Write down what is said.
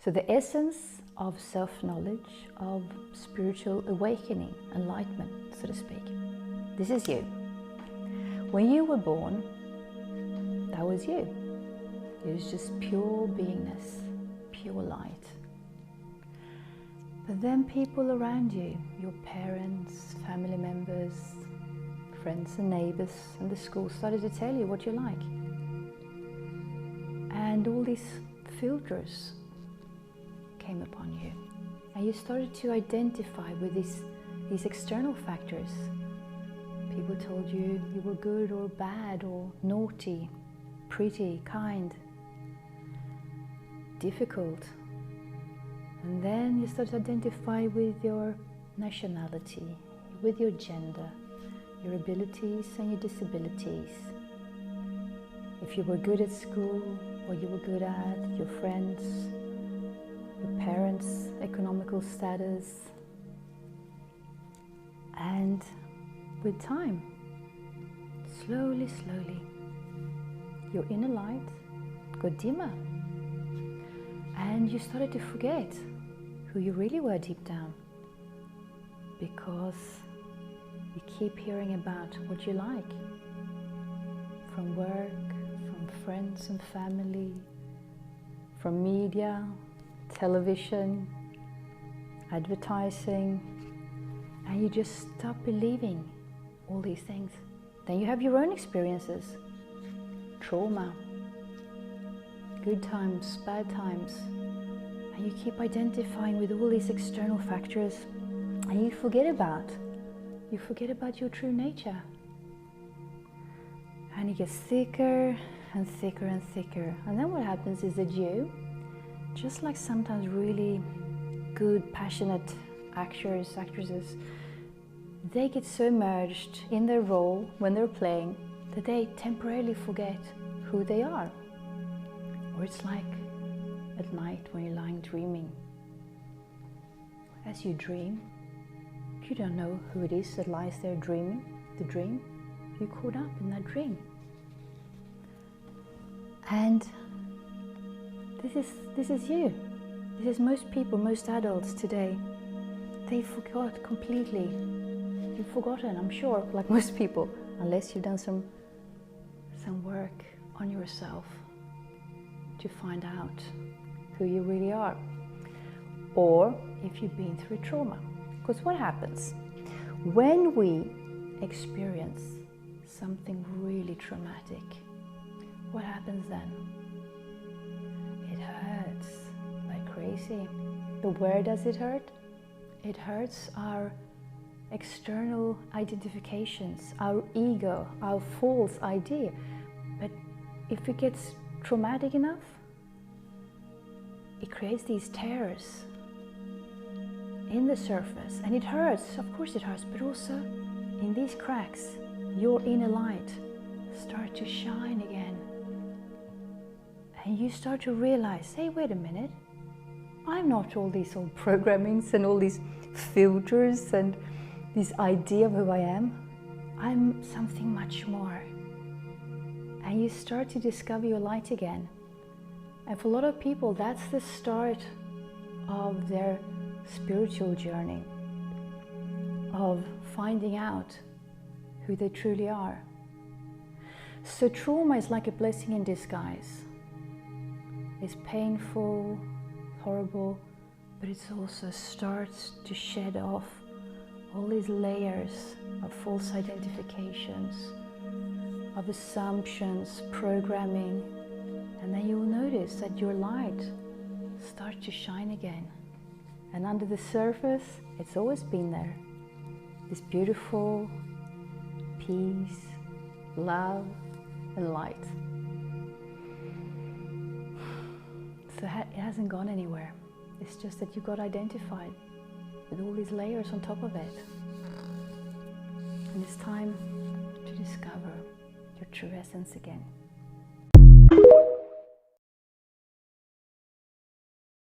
So the essence of self-knowledge, of spiritual awakening, enlightenment, so to speak. This is you. When you were born, that was you. It was just pure beingness, pure light. But then people around you, your parents, family members, friends and neighbors and the school started to tell you what you like. And all these filters came upon you. And you started to identify with these external factors. People told you you were good or bad or naughty, pretty, kind, difficult. And then you start to identify with your nationality, with your gender, your abilities and your disabilities. If you were good at school, what you were good at, your friends, your parents' economical status. And with time, slowly, your inner light got dimmer. And you started to forget who you really were deep down, because you keep hearing about what you like from work, from friends and family, from media, television, advertising, and you just stop believing all these things. Then you have your own experiences, trauma, good times, bad times, and you keep identifying with all these external factors, and you forget about your true nature. And it gets thicker and thicker and thicker. And then what happens is that you, just like sometimes really good, passionate actors, actresses, they get so immersed in their role when they're playing that they temporarily forget who they are. Or it's like at night when you're lying dreaming. As you dream, you don't know who it is that lies there dreaming the dream. You're caught up in that dream. And this is you. This is most people, most adults today. They forgot completely. You've forgotten, I'm sure, like most people, unless you've done some work on yourself to find out who you really are. Or if you've been through trauma. Because what happens? When we experience something really traumatic, what happens then? It hurts like crazy. But where does it hurt? It hurts our external identifications, our ego, our false idea. But if it gets traumatic enough, it creates these tears in the surface, and it hurts, of course it hurts, but also in these cracks, your inner light starts to shine again. And you start to realize, hey, wait a minute, I'm not all these old programmings and all these filters and this idea of who I am. I'm something much more. And you start to discover your light again. And for a lot of people, that's the start of their spiritual journey, of finding out who they truly are. So trauma is like a blessing in disguise. It's painful, horrible, but it also starts to shed off all these layers of false identifications, of assumptions, programming, and then you'll notice that your light starts to shine again. And under the surface, it's always been there. This beautiful peace, love, and light. So it hasn't gone anywhere. It's just that you got identified with all these layers on top of it. And it's time to discover your true essence again.